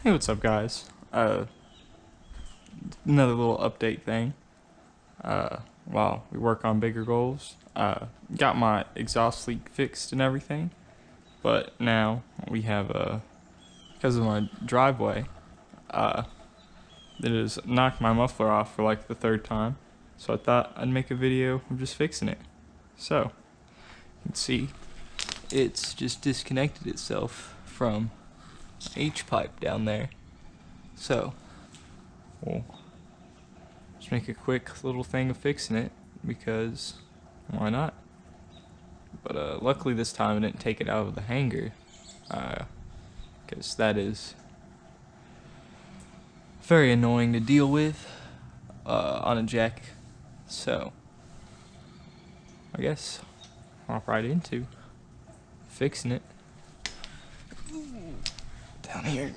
Hey, what's up, guys? Another little update thing. While we work on bigger goals, got my exhaust leak fixed and everything, but now we have because of my driveway, it has knocked my muffler off for like the third time. So I thought I'd make a video of just fixing it. So you can see it's just disconnected itself from H pipe down there. So we'll just make a quick little thing of fixing it, because why not? But luckily this time I didn't take it out of the hanger, because that is very annoying to deal with on a jack. So I guess I'll hop right into fixing it. Down here.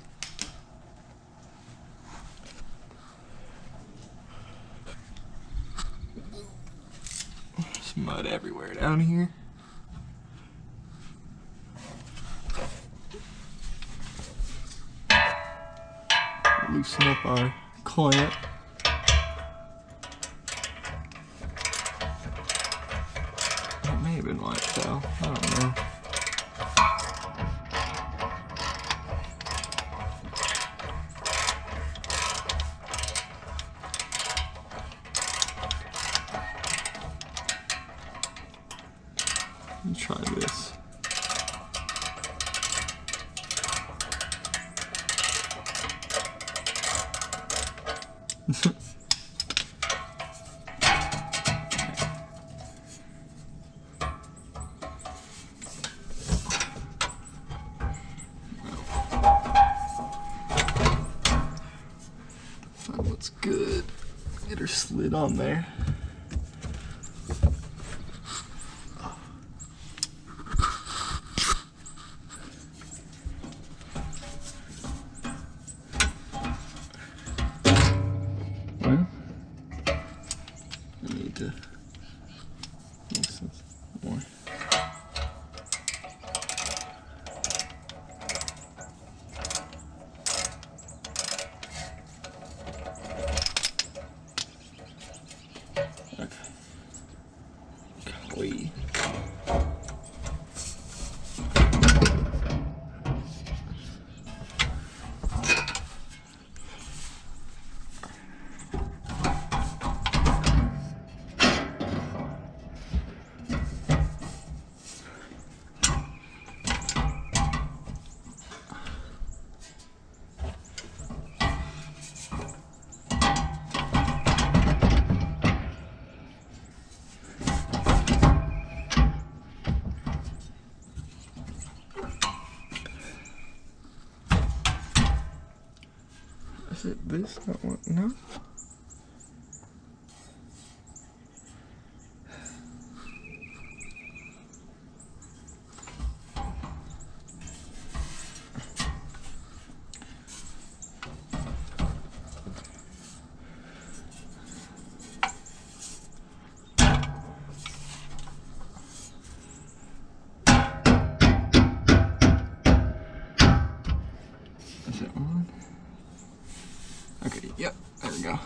There's mud everywhere down here. Loosen up our clamp. It may have been wiped out, I don't know. Let me try this. That looks good. Get her slid on there. Well, I need to mix this more. Okay. Golly. Is it this? That one? No? Is it on? Okay, yep, there we go.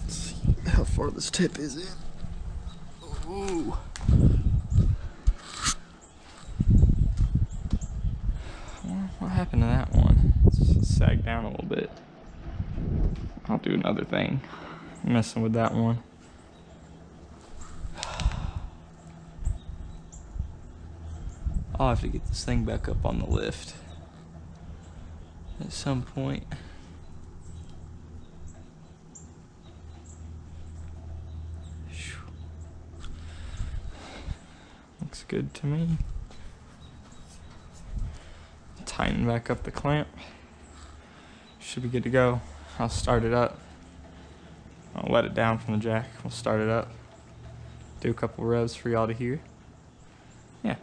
Let's see how far this tip is in. Ooh. What happened to that one? It's just sagged down a little bit. I'll do another thing. I'm messing with that one. I'll have to get this thing back up on the lift at some point. Looks good to me. Tighten back up the clamp. Should be good to go. I'll start it up. I'll let it down from the jack. We'll start it up. Do a couple revs for y'all to hear. Yeah.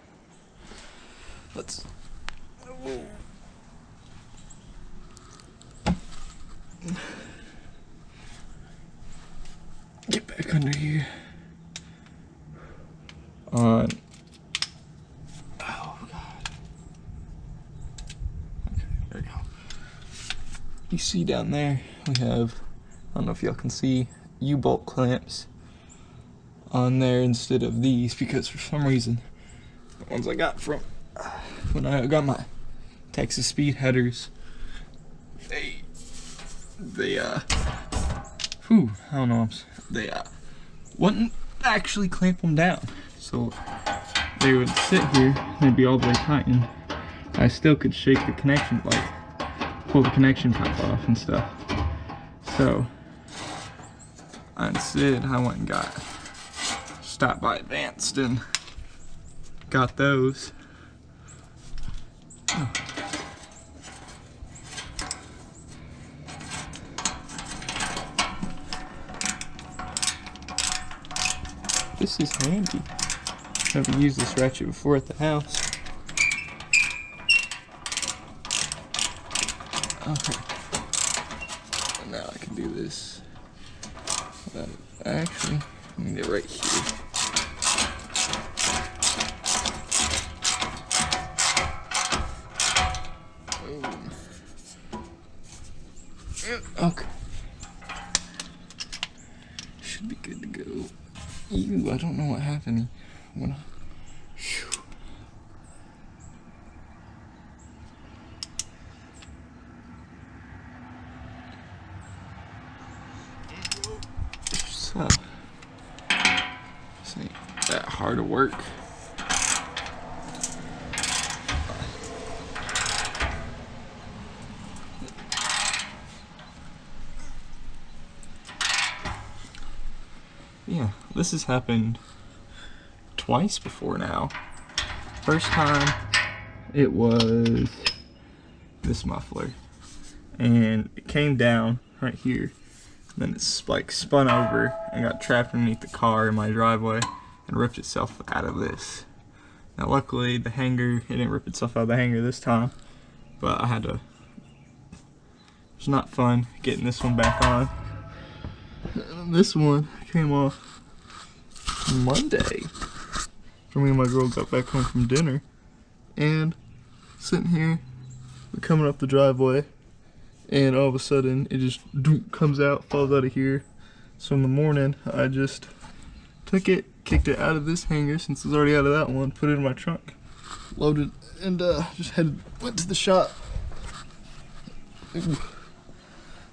Let's. Get back under here. on. Oh god. Okay, there we go. You see down there, we have, I don't know if y'all can see, U-bolt clamps on there instead of these, because for some reason the ones I got from when I got my Texas speed headers, they I don't know, they wouldn't actually clamp them down, so they would sit here and they'd be all the way tight, and I still could shake the connection, like pull the connection pipe off and stuff. So instead I went and stopped by Advanced and got those. Oh. This is handy. Never used this ratchet before at the house. Okay. And now I can do this. Actually, I need it right here. Boom. Okay. Should be good to go. Ew, I don't know what happened when I... Whew. So, this ain't that hard to work. Yeah, this has happened twice before now. First time, it was this muffler, and it came down right here. Then it's like spun over and got trapped underneath the car in my driveway and ripped itself out of this. Now luckily the hanger, it didn't rip itself out of the hanger this time, but I had to, it's not fun getting this one back on. And this one came off Monday. For me and my girl got back home from dinner, and sitting here, coming up the driveway, and all of a sudden it just comes out, falls out of here. So in the morning I just took it, kicked it out of this hanger since it's already out of that one, put it in my trunk, loaded, and just went to the shop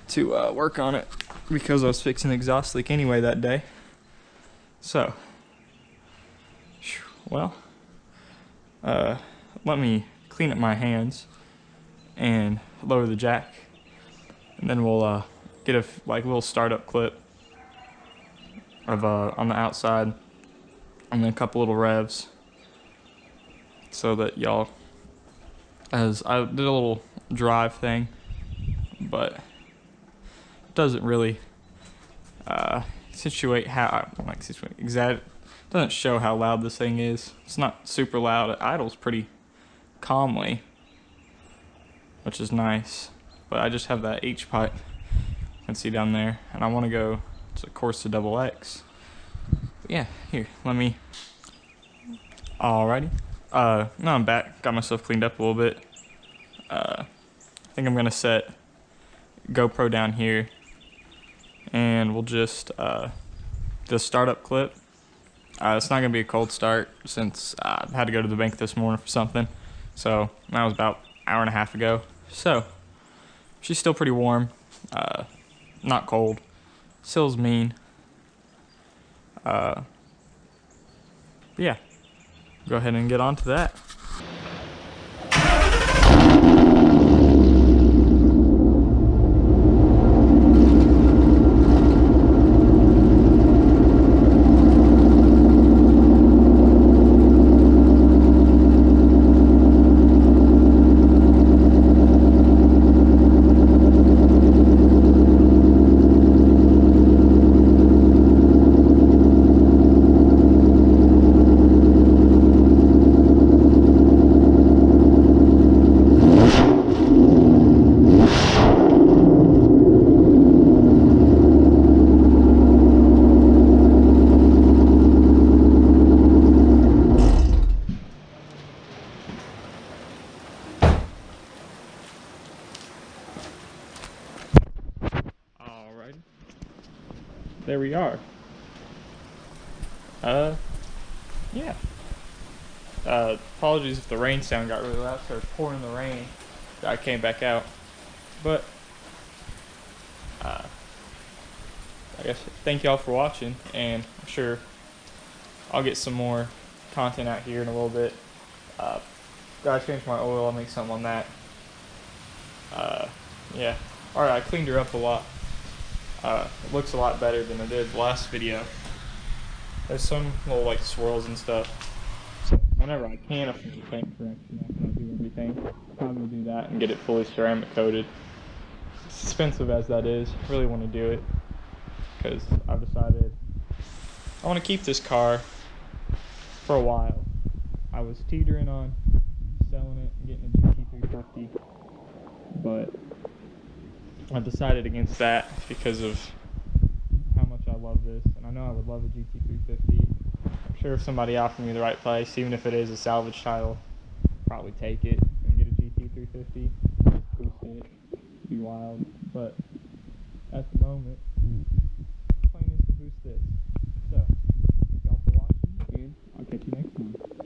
to work on it because I was fixing the exhaust leak anyway that day. So, well, let me clean up my hands and lower the jack. And then we'll get a little startup clip of on the outside, and then a couple little revs, so that y'all, as I did a little drive thing, but it doesn't really doesn't show how loud this thing is. It's not super loud. It idles pretty calmly, which is nice. But I just have that H pipe you can see down there, and I want to go to Corsa Double X. But yeah, here, let me. Alrighty. Now I'm back. Got myself cleaned up a little bit. I think I'm gonna set GoPro down here, and we'll just the startup clip. It's not gonna be a cold start since I had to go to the bank this morning for something. So that was about an hour and a half ago. So she's still pretty warm, not cold. Still's mean. Yeah, go ahead and get on to that. there we are. Yeah. Apologies if the rain sound got really loud. Started pouring the rain. I came back out, but I guess thank y'all for watching, and I'm sure I'll get some more content out here in a little bit. Gotta change my oil. I'll make something on that. Yeah. All right, I cleaned her up a lot. It looks a lot better than it did the last video. There's some little like swirls and stuff. So whenever I can afford a paint correction after I do everything, I'll probably do that and get it fully ceramic coated. As expensive as that is, I really want to do it because I've decided I want to keep this car for a while. I was teetering on selling it and getting a GT350, but I decided against that because of how much I love this, and I know I would love a GT350. I'm sure if somebody offered me the right price, even if it is a salvage title, I'd probably take it and get a GT350. Boost it, it'd be wild. But at the moment, the plan is to boost this. So, thank y'all for watching, and I'll catch you next time.